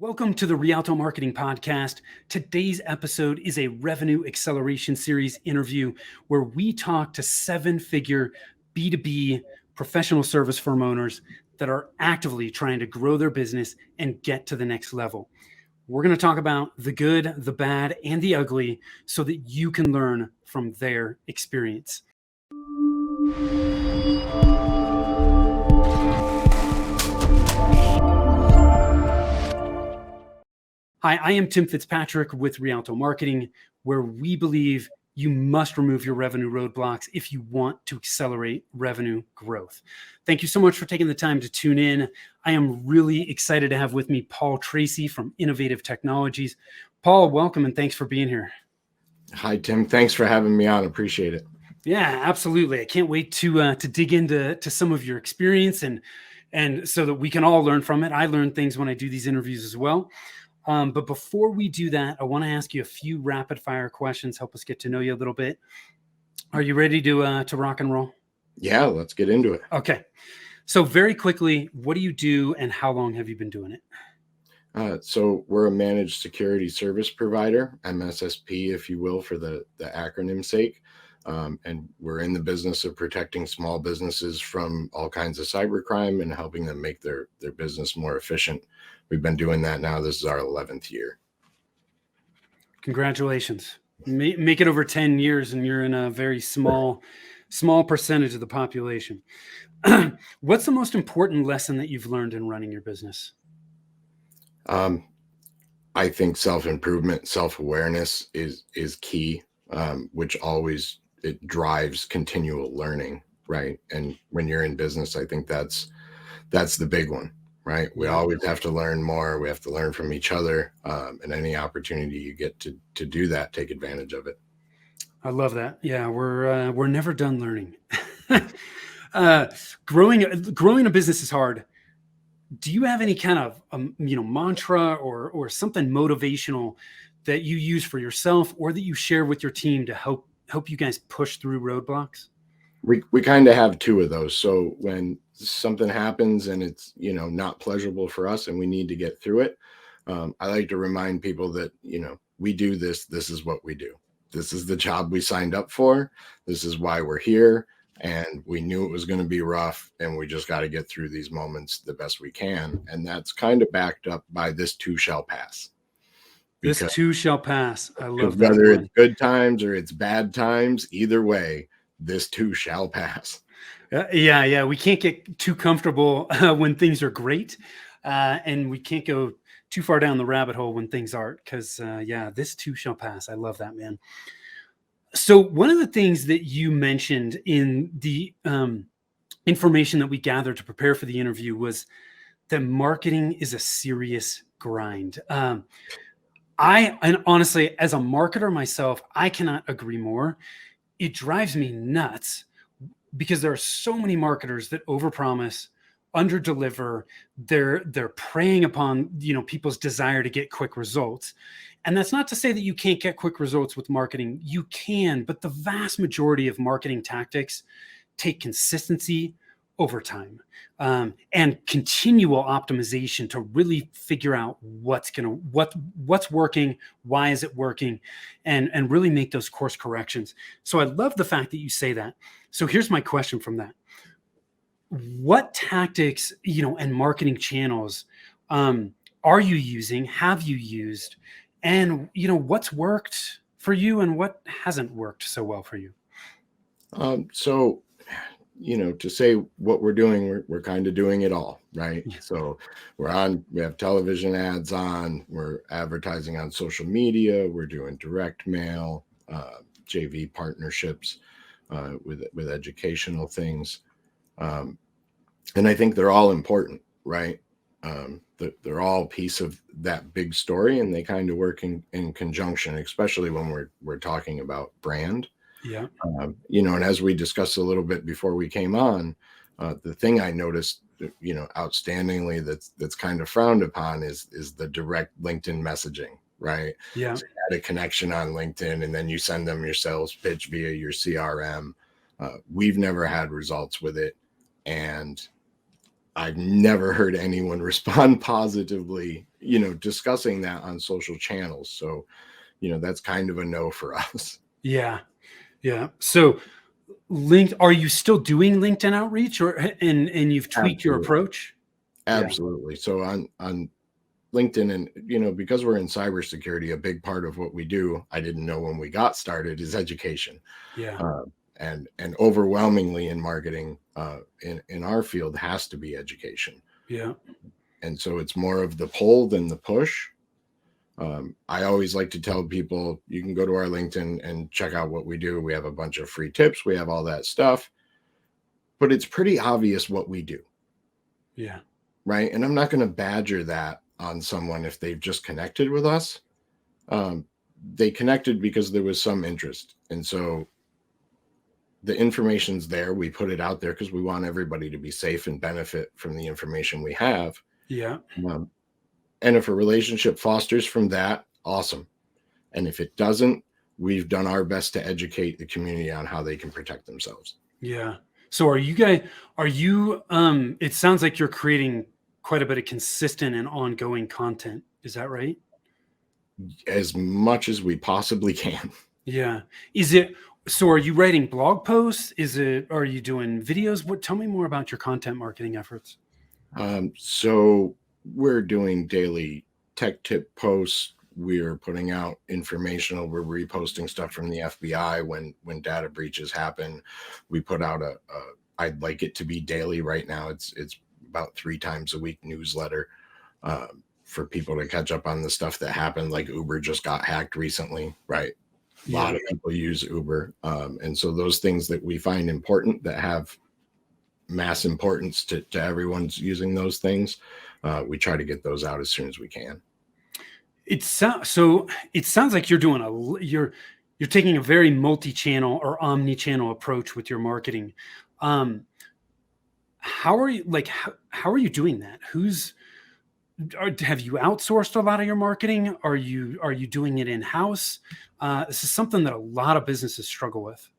Welcome to the Rialto Marketing Podcast. Today's episode is a revenue acceleration series interview where we talk to seven-figure B2B professional service firm owners that are actively trying to grow their business and get to the next level. We're going to talk about the good, the bad, and the ugly so that you can learn from their experience. Hi, I am Tim Fitzpatrick with Rialto Marketing, where we believe you must remove your revenue roadblocks if you want to accelerate revenue growth. Thank you so much for taking the time to tune in. I am really excited to have with me Paul Tracy from Innovative Technologies. Paul, welcome and thanks for being here. Hi, Tim. Thanks for having me on. Appreciate it. Yeah, absolutely. I can't wait to dig into some of your experience and so that we can all learn from it. I learn things when I do these interviews as well. But before we do that, I want to ask you a few rapid fire questions, help us get to know you a little bit. Are you ready to rock and roll? Yeah, let's get into it. Okay. So very quickly, what do you do and how long have you been doing it? So we're a managed security service provider, MSSP, if you will, for the acronym sake. And we're in the business of protecting small businesses from all kinds of cybercrime and helping them make their business more efficient. We've been doing that now. This is our 11th year. Congratulations. Make it over 10 years and you're in a very small percentage of the population. What's the most important lesson that you've learned in running your business? I think self-improvement, self-awareness is key, which always it drives continual learning, right? And when you're in business, I think that's the big one. Right. We always have to learn more. We have to learn from each other. And any opportunity you get to do that, take advantage of it. I love that. Yeah, we're never done learning. Growing a business is hard. Do you have any kind of mantra or something motivational that you use for yourself or that you share with your team to help you guys push through roadblocks? We kind of have two of those. So when something happens and it's, not pleasurable for us and we need to get through it, I like to remind people that, we do this. This is what we do. This is the job we signed up for. This is why we're here. And we knew it was going to be rough and we just got to get through these moments the best we can. And that's kind of backed up by this too shall pass. This too shall pass. I love that. Whether it's good times or it's bad times, either way, this too shall pass. Yeah. We can't get too comfortable when things are great. And we can't go too far down the rabbit hole when things aren't, because this too shall pass. I love that, man. So one of the things that you mentioned in the information that we gathered to prepare for the interview was that marketing is a serious grind. And honestly, as a marketer myself, I cannot agree more. It drives me nuts because there are so many marketers that overpromise, underdeliver. They're preying upon, people's desire to get quick results. And that's not to say that you can't get quick results with marketing. You can, but the vast majority of marketing tactics take consistency over time and continual optimization to really figure out what's working, why is it working, and really make those course corrections. So I love the fact that you say that. So here's my question from that. What tactics, and marketing channels are you using, have you used, and, what's worked for you and what hasn't worked so well for you? So to say what we're doing, we're kind of doing it all, right? Yeah. So we have television ads on, we're advertising on social media, we're doing direct mail, JV partnerships with educational things. And I think they're all important, right? They're all piece of that big story and they kind of work in conjunction, especially when we're talking about brand. Yeah. And as we discussed a little bit before we came on, the thing I noticed, outstandingly that's kind of frowned upon is the direct LinkedIn messaging, right? Yeah. So you had a connection on LinkedIn and then you send them your sales pitch via your CRM. We've never had results with it. And I've never heard anyone respond positively discussing that on social channels. So, that's kind of a no for us. Yeah. Yeah. So are you still doing LinkedIn outreach and you've tweaked your Absolutely. approach? Yeah. Absolutely. So on LinkedIn, and because we're in cybersecurity, a big part of what we do, I didn't know when we got started, is education. Yeah. Uh, and overwhelmingly in marketing, in our field, has to be education. Yeah. And so it's more of the pull than the push. I always like to tell people, you can go to our LinkedIn and check out what we do. We have a bunch of free tips. We have all that stuff, but it's pretty obvious what we do. Yeah. Right. And I'm not going to badger that on someone if they've just connected with us. They connected because there was some interest. And so the information's there. We put it out there because we want everybody to be safe and benefit from the information we have. Yeah. And if a relationship fosters from that, awesome. And if it doesn't, we've done our best to educate the community on how they can protect themselves. Yeah. So it sounds like you're creating quite a bit of consistent and ongoing content. Is that right? As much as we possibly can. Yeah. So are you writing blog posts? Are you doing videos? Tell me more about your content marketing efforts. So we're doing daily tech tip posts. We're putting out informational. We're reposting stuff from the FBI when data breaches happen. We put out I'd like it to be daily right now. It's about 3 times a week newsletter for people to catch up on the stuff that happened. Like Uber just got hacked recently, right? A lot of people use Uber. And so those things that we find important, that have mass importance to everyone's using those things, we try to get those out as soon as we can. It sounds like you're taking a very multi-channel or omni-channel approach with your marketing. How are you doing that? Have you outsourced a lot of your marketing? Are you doing it in-house? This is something that a lot of businesses struggle with.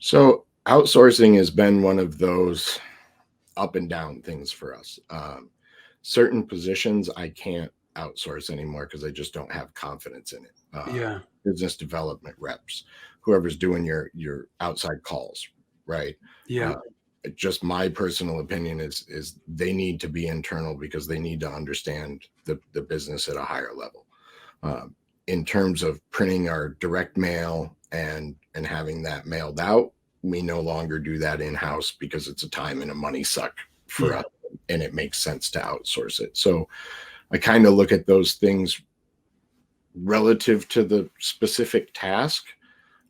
So outsourcing has been one of those up and down things for us. Certain positions I can't outsource anymore because I just don't have confidence in it. Business development reps, whoever's doing your outside calls, right? Just my personal opinion is they need to be internal because they need to understand the business at a higher level. In terms of printing our direct mail and having that mailed out, we no longer do that in-house because it's a time and a money suck for us, and it makes sense to outsource it. So I kind of look at those things relative to the specific task,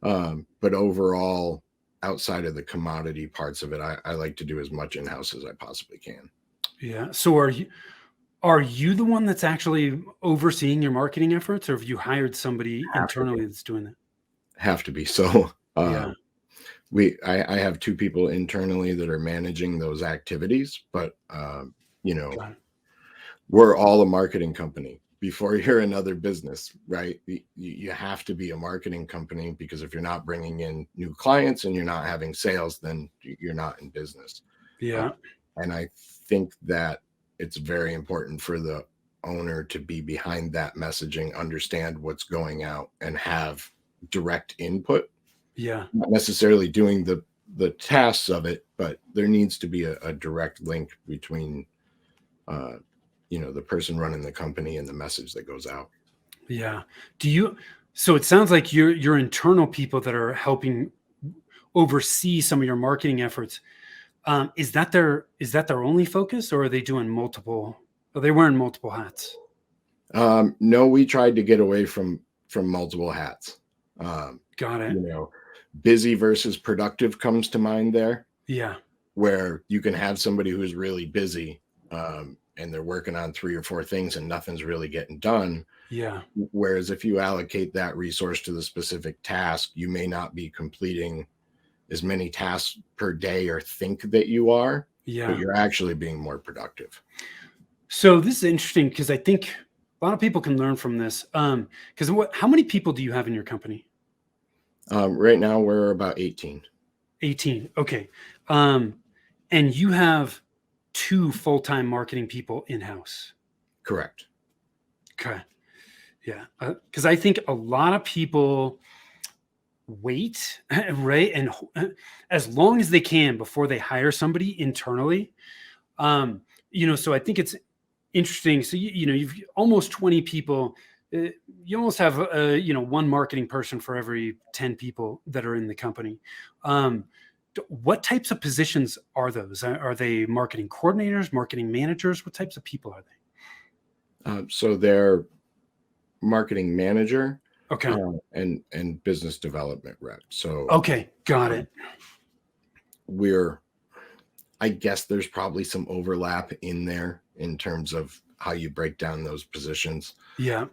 but overall, outside of the commodity parts of it, I like to do as much in-house as I possibly can. Yeah. So are you the one that's actually overseeing your marketing efforts, or have you hired somebody internally that's doing that? Have to be. So I have 2 people internally that are managing those activities, but we're all a marketing company. Before you're another business, right? You have to be a marketing company, because if you're not bringing in new clients and you're not having sales, then you're not in business. And I think that it's very important for the owner to be behind that messaging, understand what's going out, and have direct input. Not necessarily doing the tasks of it, but there needs to be a direct link between the person running the company and the message that goes out. So it sounds like your internal people that are helping oversee some of your marketing efforts, is that their only focus, or are they doing are they wearing multiple hats? No, we tried to get away from multiple hats. Got it. Busy versus productive comes to mind there. Yeah. Where you can have somebody who's really busy, and they're working on 3 or 4 things and nothing's really getting done. Yeah. Whereas if you allocate that resource to the specific task, you may not be completing as many tasks per day or think that you are, but you're actually being more productive. So this is interesting, because I think a lot of people can learn from this. Because how many people do you have in your company? Right now we're about 18. 18. Okay. And you have 2 full-time marketing people in-house. Correct. Okay. Yeah. Because I think a lot of people wait, right? And as long as they can before they hire somebody internally. Um, so I think it's interesting. So, you've almost 20 people. uh, You almost have, one marketing person for every 10 people that are in the company. Um, what types of positions are those? Are they marketing coordinators, marketing managers? What types of people are So they're marketing manager they? Okay. and business development rep. So Okay. Got um, it. we're, I guess there's probably some overlap in there in terms of how you break down those positions. Yeah.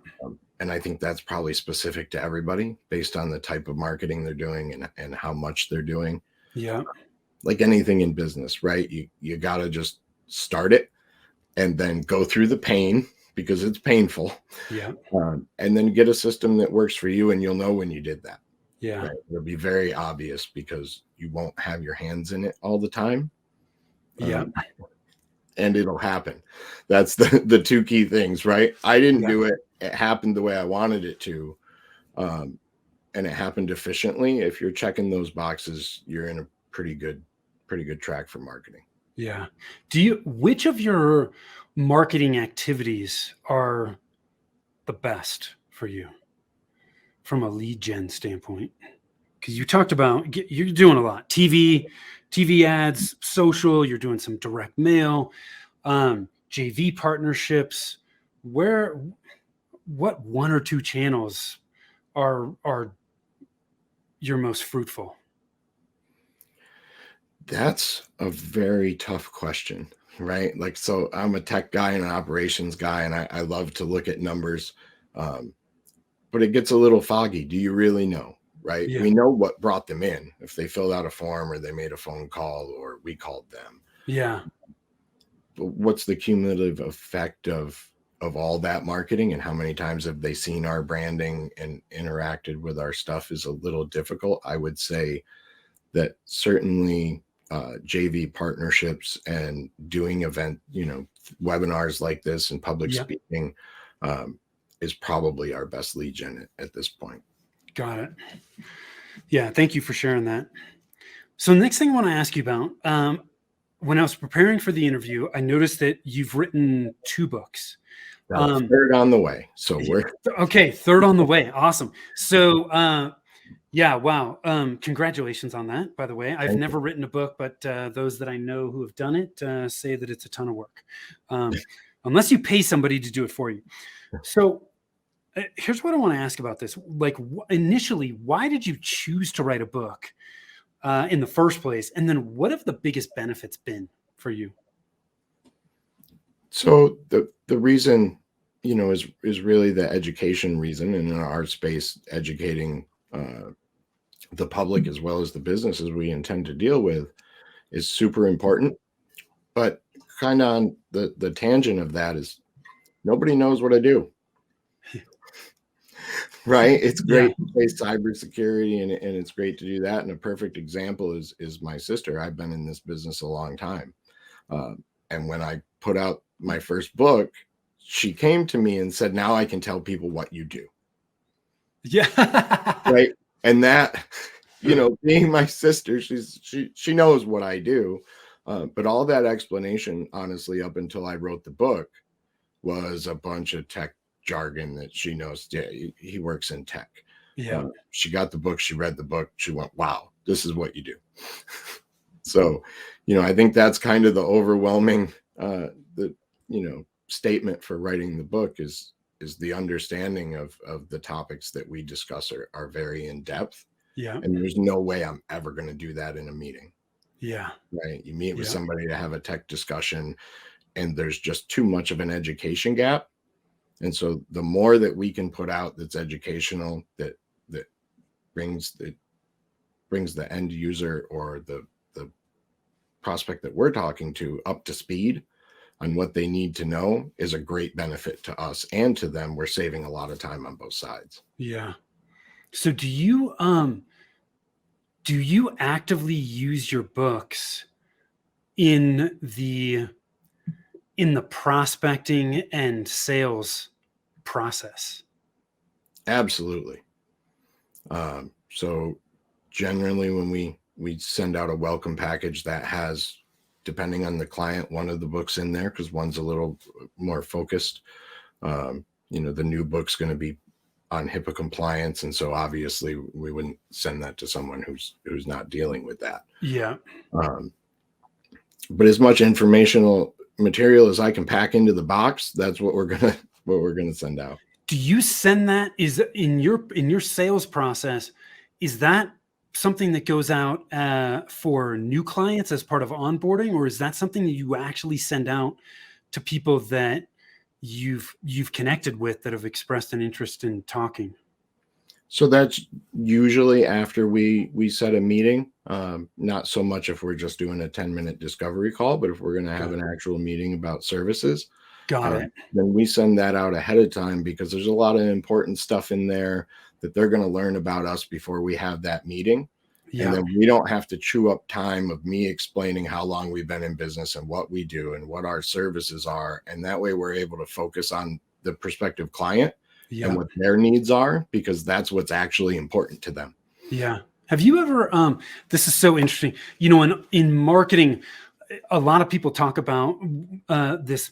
And I think that's probably specific to everybody based on the type of marketing they're doing and how much they're doing. Yeah. Like anything in business, right? You got to just start it and then go through the pain because it's painful, Yeah. and then get a system that works for you, and you'll know when you did that. Yeah. Right? It'll be very obvious because you won't have your hands in it all the time, Yeah. and it'll happen. That's the two key things, right? I didn't Yeah. do it; it happened the way I wanted it to, um, and it happened efficiently. If you're checking those boxes, you're in a pretty good track for marketing. Yeah. Which of your marketing activities are the best for you from a lead gen standpoint? Because you talked about you're doing a lot TV ads, social, you're doing some direct mail, JV partnerships. Where, what one or two channels are your most fruitful? That's a very tough question, right? Like, so I'm a tech guy and an operations guy, and I love to look at numbers, um, but it gets a little foggy. Do you really know, right? Yeah. We know what brought them in if they filled out a form or they made a phone call or we called them. Yeah. But what's the cumulative effect of all that marketing and how many times have they seen our branding and interacted with our stuff is a little difficult. I would say that certainly JV partnerships and doing webinars like this and public Yeah. speaking is probably our best lead gen at this point. Got it. Yeah. Thank you for sharing that. So the next thing I want to ask you about, when I was preparing for the interview, I noticed that you've written 2 books. Third on the way. So we're Okay, third on the way. Awesome. So, yeah, wow. Congratulations on that, by the way. I've never written a book, but those that I know who have done it say that it's a ton of work, unless you pay somebody to do it for you. So, here's what I want to ask about this. Like, initially, why did you choose to write a book in the first place? And then what have the biggest benefits been for you? So the reason, is really the education reason, and in our space, educating the public as well as the businesses we intend to deal with is super important. But kind of on the tangent of that is nobody knows what I do. Right? It's Yeah. great to say cybersecurity, and it's great to do that. And a perfect example is my sister. I've been in this business a long time. And when I put out my first book, she came to me and said, "Now I can tell people what you do." Yeah. Right. And that, being my sister, she knows what I do. But all that explanation, honestly, up until I wrote the book, was a bunch of tech jargon that she knows. Yeah, he works in tech. Yeah. She got the book, she read the book, she went, "Wow, this is what you do." So, I think that's kind of the overwhelming statement for writing the book is the understanding of the topics that we discuss are very in depth, Yeah. and there's no way I'm ever going to do that in a meeting. Yeah. Right? You meet with Yeah. somebody to have a tech discussion, and there's just too much of an education gap. And so the more that we can put out that's educational, that brings the end user or the prospect that we're talking to up to speed on what they need to know, is a great benefit to us and to them. We're saving a lot of time on both sides. Yeah. So do you actively use your books in the prospecting and sales process? Absolutely. So generally when we send out a welcome package that has, depending on the client, one of the books in there, because one's a little more focused. The new book's going to be on HIPAA compliance, and so obviously we wouldn't send that to someone who's not dealing with that. Yeah. But as much informational material as I can pack into the box, that's what we're gonna send out. Do you send that, is in your sales process, is that something that goes out for new clients as part of onboarding, or is that something that you actually send out to people that you've connected with that have expressed an interest in talking? So that's usually after we set a meeting. Not so much if we're just doing a 10-minute discovery call, but if we're going to have an actual meeting about services, Got it. then we send that out ahead of time, because there's a lot of important stuff in there that they're going to learn about us before we have that meeting. Yeah. And then we don't have to chew up time of me explaining how long we've been in business and what we do and what our services are. And that way we're able to focus on the prospective client Yeah. and what their needs are, because that's what's actually important to them. Yeah. Have you ever, this is so interesting, in marketing, a lot of people talk about this,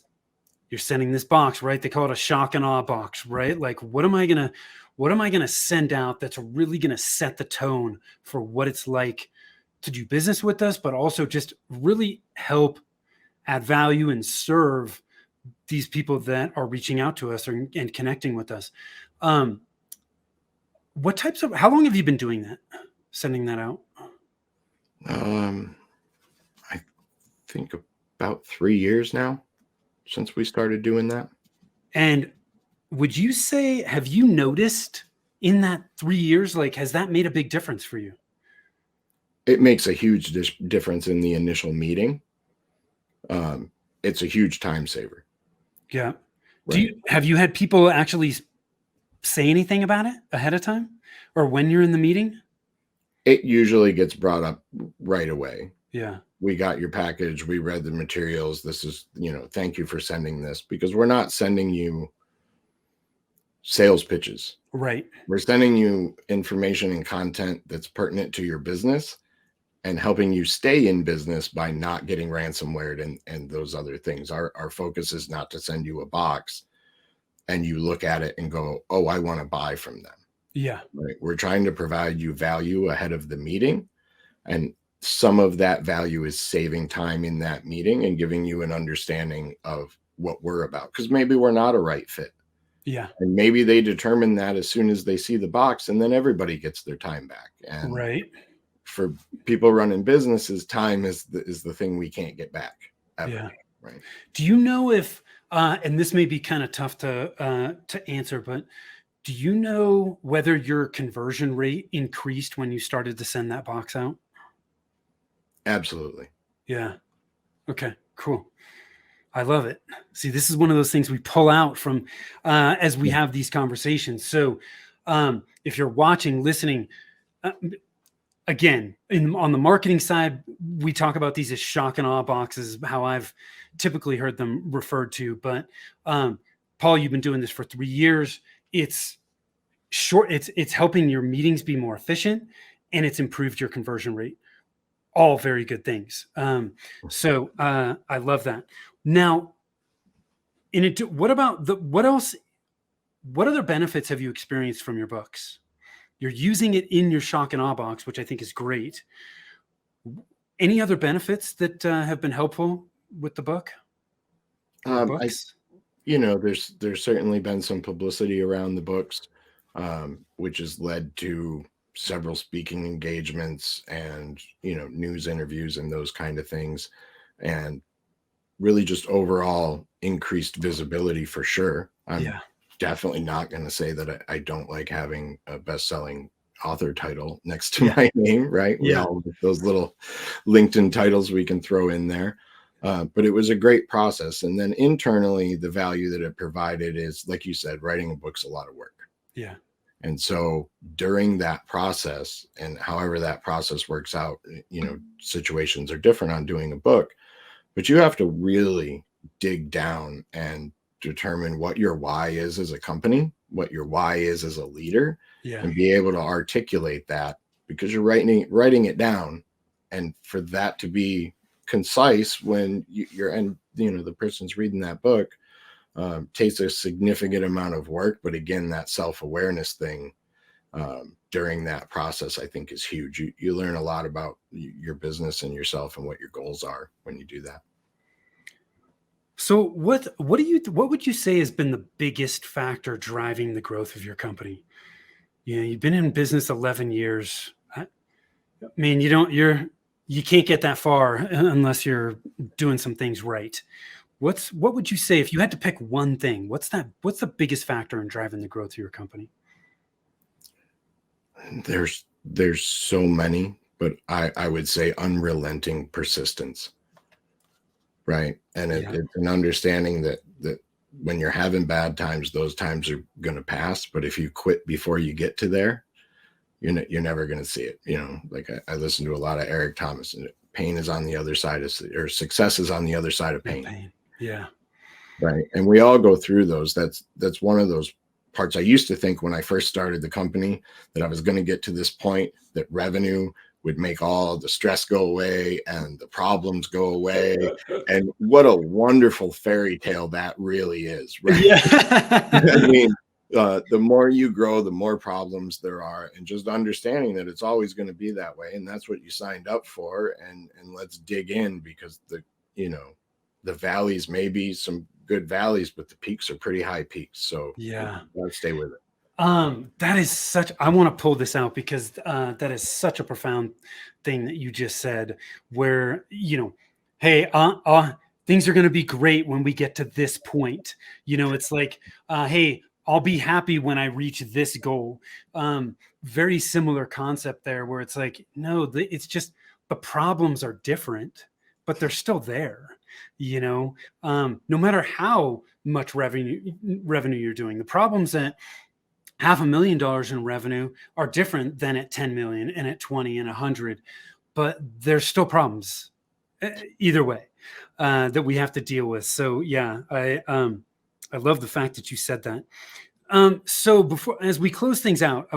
you're sending this box, right? They call it a shock and awe box, right? Like, what am I going to send out that's really going to set the tone for what it's like to do business with us, but also just really help add value and serve these people that are reaching out to us and connecting with us. How long have you been doing that? Sending that out? I think about 3 years now since we started doing that. And would you say, have you noticed in that 3 years, like, has that made a big difference for you? It makes a huge difference in the initial meeting. It's a huge time saver. Yeah. Right? Have you had people actually say anything about it ahead of time or when you're in the meeting? It usually gets brought up right away. Yeah. We got your package. We read the materials. This is, thank you for sending this, because we're not sending you sales pitches. Right. We're sending you information and content that's pertinent to your business and helping you stay in business by not getting ransomware and those other things. Our focus is not to send you a box and you look at it and go, oh, I want to buy from them. Yeah. Right. We're trying to provide you value ahead of the meeting. And some of that value is saving time in that meeting and giving you an understanding of what we're about. Because maybe we're not a right fit. Yeah. And maybe they determine that as soon as they see the box, and then everybody gets their time back. And right. For people running businesses, time is the thing we can't get back ever. Yeah. Right. Do you know if, and this may be kind of tough to answer, but do you know whether your conversion rate increased when you started to send that box out? Absolutely. Yeah. Okay, cool. I love it. See, this is one of those things we pull out from as we have these conversations. So if you're watching, listening, again, on the marketing side, we talk about these as shock and awe boxes, how I've typically heard them referred to. But Paul, you've been doing this for 3 years. It's short. It's helping your meetings be more efficient, and it's improved your conversion rate. All very good things. So I love that. Now, what else? What other benefits have you experienced from your books? You're using it in your shock and awe box, which I think is great. Any other benefits that have been helpful with the book? Books? There's certainly been some publicity around the books, which has led to several speaking engagements and, news interviews and those kind of things. And really just overall increased visibility for sure. I'm definitely not going to say that I don't like having a best-selling author title next to my name, right? We all have those little LinkedIn titles we can throw in there. But it was a great process. And then internally, the value that it provided is, like you said, writing a book's a lot of work. Yeah. And so during that process, and however that process works out, situations are different on doing a book, but you have to really dig down and determine what your why is as a company, what your why is as a leader, Yeah. and be able to articulate that, because you're writing it down, and for that to be concise when the person's reading that book, takes a significant amount of work. But again, that self-awareness thing during that process, I think, is huge. You learn a lot about your business and yourself and what your goals are when you do that. So what would you say has been the biggest factor driving the growth of your company? You've been in business 11 years. I mean, you can't get that far unless you're doing some things right. What would you say if you had to pick one thing? What's the biggest factor in driving the growth of your company? There's so many, but I would say unrelenting persistence, right? And Yeah. it's an understanding that when you're having bad times, those times are going to pass. But if you quit before you get to there, you're never going to see it. Like I listen to a lot of Eric Thomas, and pain is on the other side or success is on the other side of pain. Yeah. Right. And we all go through those. That's one of those parts. I used to think when I first started the company that I was going to get to this point that revenue would make all the stress go away and the problems go away. And what a wonderful fairy tale that really is, right? Yeah. I mean, the more you grow, the more problems there are, and just understanding that it's always going to be that way. And that's what you signed up for. And let's dig in, because the valleys may be some good valleys, but the peaks are pretty high peaks. So Yeah. let's stay with it. I want to pull this out because that is such a profound thing that you just said, where, hey, things are going to be great when we get to this point. It's like, hey, I'll be happy when I reach this goal. Very similar concept there, where it's like, no, it's just the problems are different, but they're still there. No matter how much revenue you're doing, the problems that $500,000 in revenue are different than at 10 million and at 20 and 100, but there's still problems either way that we have to deal with. So yeah, I love the fact that you said that. So as we close things out,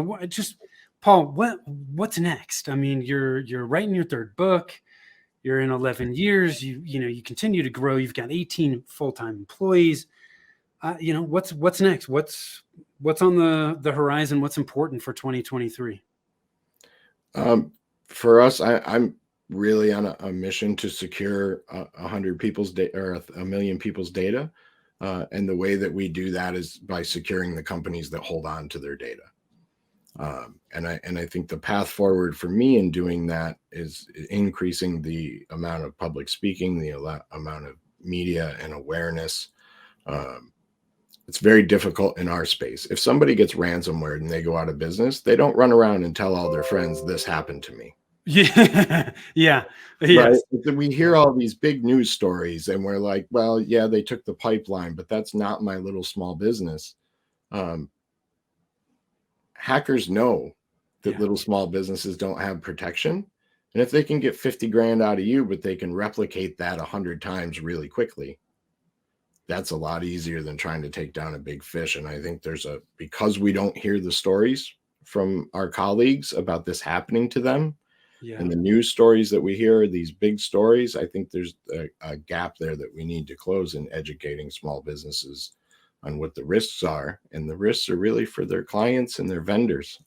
Paul, what's next? I mean, you're writing your third book. You're in 11 years. You continue to grow. You've got 18 full-time employees. What's next? What's on the horizon? What's important for 2023? For us, I'm really on a mission to secure 100 people's data, or 1,000,000 people's data. And the way that we do that is by securing the companies that hold on to their data. And I think the path forward for me in doing that is increasing the amount of public speaking, the amount of media and awareness. It's very difficult in our space. If somebody gets ransomware and they go out of business, they don't run around and tell all their friends, this happened to me. Yeah. Yeah. Right. Yes. We hear all these big news stories and we're like, well, yeah, they took the pipeline, but that's not my little small business. Hackers know that little small businesses don't have protection. And if they can get 50 grand out of you, but they can replicate that 100 times really quickly, that's a lot easier than trying to take down a big fish. And I think because we don't hear the stories from our colleagues about this happening to them, and the news stories that we hear are these big stories, I think there's a gap there that we need to close in educating small businesses on what the risks are. And the risks are really for their clients and their vendors,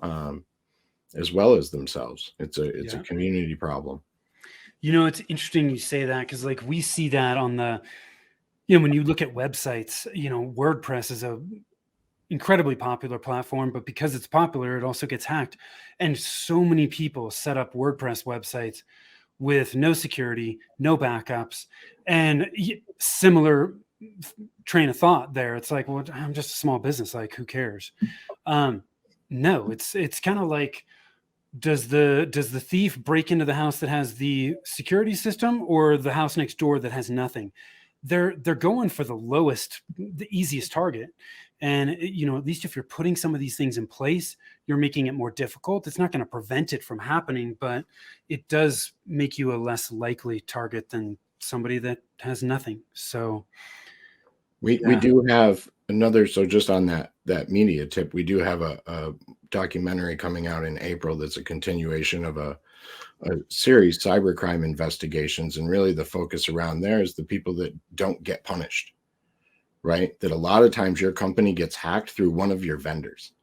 as well as themselves. It's a community problem. It's interesting you say that, because like we see that on when you look at websites, WordPress is a incredibly popular platform, but because it's popular, it also gets hacked. And so many people set up WordPress websites with no security, no backups, and similar train of thought there. It's like, well, I'm just a small business. Like, who cares? No, it's kind of like, does the thief break into the house that has the security system, or the house next door that has nothing? They're going for the easiest target. And at least if you're putting some of these things in place, you're making it more difficult. It's not going to prevent it from happening, but it does make you a less likely target than somebody that has nothing. So We do have another, so just on that media tip, we do have a documentary coming out in April that's a continuation of a series, cybercrime investigations, and really the focus around there is the people that don't get punished, right? That a lot of times your company gets hacked through one of your vendors.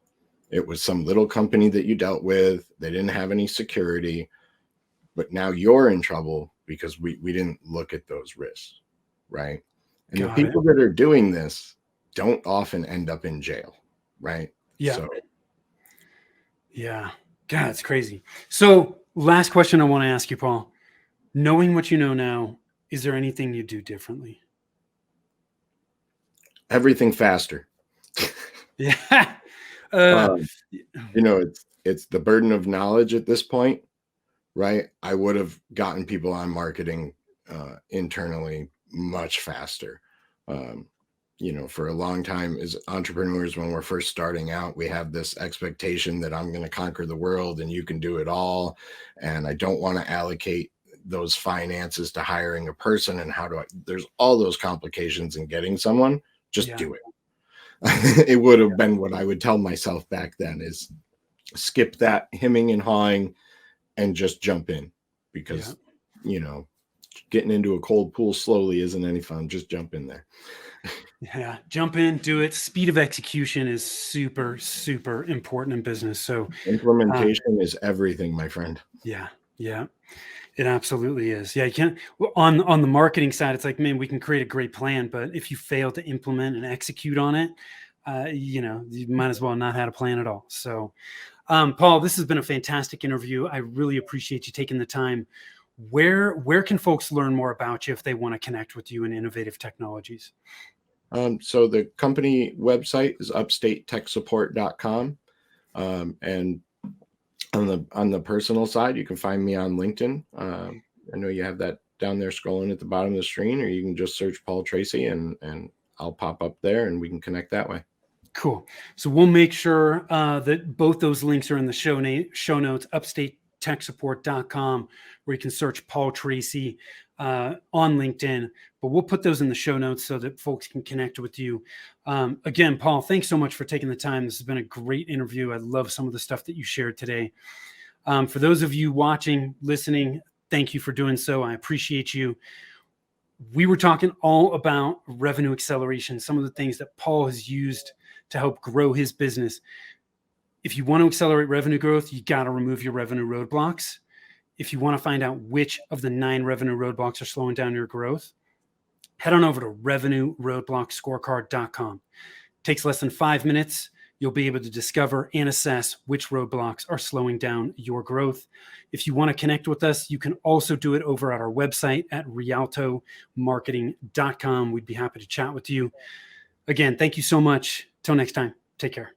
It was some little company that you dealt with, they didn't have any security, but now you're in trouble because we didn't look at those risks, right? And the Got it. people that are doing this don't often end up in jail, right? Yeah. So Yeah. God, it's crazy. So last question I want to ask you, Paul. Knowing what you know now, is there anything you do differently? everything faster. Yeah. Uh, Um, it's the burden of knowledge at this point, right? I would have gotten people on marketing internally much faster. Um, for a long time as entrepreneurs, when we're first starting out, we have this expectation that I'm going to conquer the world and you can do it all. And I don't want to allocate those finances to hiring a person. And there's all those complications in getting someone, just yeah. do it. It would have been what I would tell myself back then is skip that hemming and hawing and just jump in because, getting into a cold pool slowly isn't any fun. Just jump in there. Yeah. Jump in, do it. Speed of execution is super, super important in business. So Implementation is everything, my friend. yeah. Yeah. It absolutely is. Yeah, you can't on the marketing side. It's like, man, we can create a great plan, but if you fail to implement and execute on it, you might as well not have a plan at all. So, Paul, this has been a fantastic interview. I really appreciate you taking the time. Where can folks learn more about you if they want to connect with you in innovative technologies? So the company website is upstatetechsupport.com. And on the personal side, you can find me on LinkedIn. I know you have that down there scrolling at the bottom of the screen, or you can just search Paul Tracy and I'll pop up there and we can connect that way. Cool. So we'll make sure that both those links are in the show notes, upstatetechsupport.com, where you can search Paul Tracy on LinkedIn. But we'll put those in the show notes so that folks can connect with you. Again, Paul, thanks so much for taking the time. This has been a great interview. I love some of the stuff that you shared today. For those of you watching, listening, thank you for doing so. I appreciate you. We were talking all about revenue acceleration, some of the things that Paul has used to help grow his business. If you want to accelerate revenue growth, you got to remove your revenue roadblocks. If you want to find out which of the 9 revenue roadblocks are slowing down your growth, head on over to revenueroadblockscorecard.com. It takes less than 5 minutes. You'll be able to discover and assess which roadblocks are slowing down your growth. If you want to connect with us, you can also do it over at our website at rialtomarketing.com. We'd be happy to chat with you. Again, thank you so much. Till next time, take care.